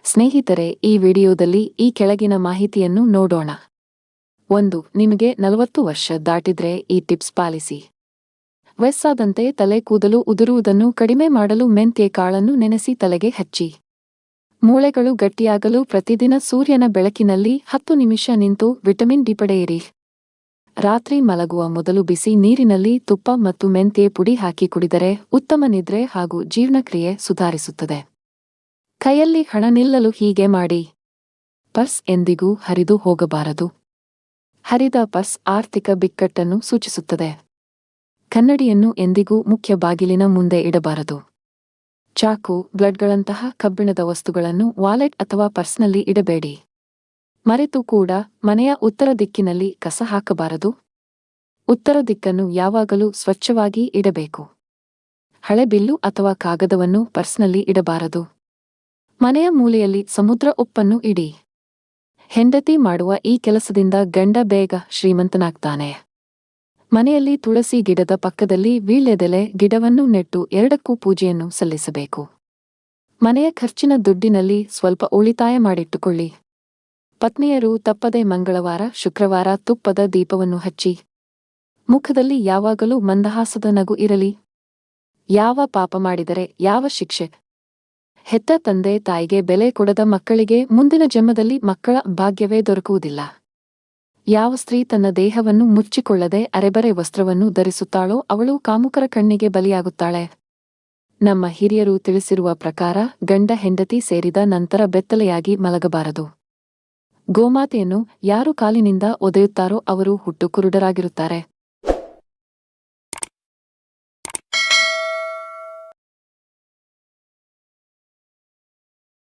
ಸ್ನೇಹಿತರೆ, ಈ ವಿಡಿಯೋದಲ್ಲಿ ಈ ಕೆಳಗಿನ ಮಾಹಿತಿಯನ್ನು ನೋಡೋಣ. 1. ನಿಮಗೆ 40 ವರ್ಷ ದಾಟಿದ್ರೆ ಈ ಟಿಪ್ಸ್ ಪಾಲಿಸಿ. ವಯಸ್ಸಾದಂತೆ ತಲೆ ಕೂದಲು ಉದುರುವುದನ್ನು ಕಡಿಮೆ ಮಾಡಲು ಮೆಂತ್ಯೆ ಕಾಳನ್ನು ನೆನೆಸಿ ತಲೆಗೆ ಹಚ್ಚಿ. ಮೂಳೆಗಳು ಗಟ್ಟಿಯಾಗಲು ಪ್ರತಿದಿನ ಸೂರ್ಯನ ಬೆಳಕಿನಲ್ಲಿ 10 ನಿಮಿಷ ನಿಂತು ವಿಟಮಿನ್ ಡಿ ಪಡೆಯಿರಿ. ರಾತ್ರಿ ಮಲಗುವ ಮೊದಲು ಬಿಸಿ ನೀರಿನಲ್ಲಿ ತುಪ್ಪ ಮತ್ತು ಮೆಂತ್ಯೆ ಪುಡಿ ಹಾಕಿ ಕುಡಿದರೆ ಉತ್ತಮ ನಿದ್ರೆ ಹಾಗೂ ಜೀರ್ಣಕ್ರಿಯೆ ಸುಧಾರಿಸುತ್ತದೆ. ಕೈಯಲ್ಲಿ ಹಣ ನಿಲ್ಲಲು ಹೀಗೆ ಮಾಡಿ. ಪರ್ಸ್ ಎಂದಿಗೂ ಹರಿದು ಹೋಗಬಾರದು. ಹರಿದ ಪರ್ಸ್ ಆರ್ಥಿಕ ಬಿಕ್ಕಟ್ಟನ್ನು ಸೂಚಿಸುತ್ತದೆ. ಕನ್ನಡಿಯನ್ನು ಎಂದಿಗೂ ಮುಖ್ಯ ಬಾಗಿಲಿನ ಮುಂದೆ ಇಡಬಾರದು. ಚಾಕು, ಬ್ಲೇಡ್ಗಳಂತಹ ಕಬ್ಬಿಣದ ವಸ್ತುಗಳನ್ನು ವಾಲೆಟ್ ಅಥವಾ ಪರ್ಸ್ನಲ್ಲಿ ಇಡಬೇಡಿ. ಮರೆತು ಕೂಡ ಮನೆಯ ಉತ್ತರ ದಿಕ್ಕಿನಲ್ಲಿ ಕಸ ಹಾಕಬಾರದು. ಉತ್ತರ ದಿಕ್ಕನ್ನು ಯಾವಾಗಲೂ ಸ್ವಚ್ಛವಾಗಿ ಇಡಬೇಕು. ಹಳೆ ಬಿಲ್ಲು ಅಥವಾ ಕಾಗದವನ್ನು ಪರ್ಸ್ನಲ್ಲಿ ಇಡಬಾರದು. ಮನೆಯ ಮೂಲೆಯಲ್ಲಿ ಸಮುದ್ರ ಉಪ್ಪನ್ನು ಇಡಿ. ಹೆಂಡತಿ ಮಾಡುವ ಈ ಕೆಲಸದಿಂದ ಗಂಡ ಬೇಗ ಶ್ರೀಮಂತನಾಗ್ತಾನೆ. ಮನೆಯಲ್ಲಿ ತುಳಸಿ ಗಿಡದ ಪಕ್ಕದಲ್ಲಿ ವೀಳ್ಯದೆಲೆ ಗಿಡವನ್ನು ನೆಟ್ಟು 2ಕ್ಕೂ ಪೂಜೆಯನ್ನು ಸಲ್ಲಿಸಬೇಕು. ಮನೆಯ ಖರ್ಚಿನ ದುಡ್ಡಿನಲ್ಲಿ ಸ್ವಲ್ಪ ಉಳಿತಾಯ ಮಾಡಿಟ್ಟುಕೊಳ್ಳಿ. ಪತ್ನಿಯರು ತಪ್ಪದೆ ಮಂಗಳವಾರ, ಶುಕ್ರವಾರ ತುಪ್ಪದ ದೀಪವನ್ನು ಹಚ್ಚಿ. ಮುಖದಲ್ಲಿ ಯಾವಾಗಲೂ ಮಂದಹಾಸದ ನಗು ಇರಲಿ. ಯಾವ ಪಾಪ ಮಾಡಿದರೆ ಯಾವ ಶಿಕ್ಷೆ? ಹೆತ್ತ ತಂದೆ ತಾಯಿಗೆ ಬೆಲೆ ಕೊಡದ ಮಕ್ಕಳಿಗೆ ಮುಂದಿನ ಜನ್ಮದಲ್ಲಿ ಮಕ್ಕಳ ಭಾಗ್ಯವೇ ದೊರಕುವುದಿಲ್ಲ. ಯಾವ ಸ್ತ್ರೀ ತನ್ನ ದೇಹವನ್ನು ಮುಚ್ಚಿಕೊಳ್ಳದೆ ಅರೆಬರೆ ವಸ್ತ್ರವನ್ನು ಧರಿಸುತ್ತಾಳೋ ಅವಳು ಕಾಮುಕರ ಕಣ್ಣಿಗೆ ಬಲಿಯಾಗುತ್ತಾಳೆ. ನಮ್ಮ ಹಿರಿಯರು ತಿಳಿಸಿರುವ ಪ್ರಕಾರ ಗಂಡ ಹೆಂಡತಿ ಸೇರಿದ ನಂತರ ಬೆತ್ತಲೆಯಾಗಿ ಮಲಗಬಾರದು. ಗೋಮಾತೆಯನ್ನು ಯಾರು ಕಾಲಿನಿಂದ ಒದೆಯುತ್ತಾರೋ ಅವರು ಹುಟ್ಟು ಕುರುಡರಾಗಿರುತ್ತಾರೆ.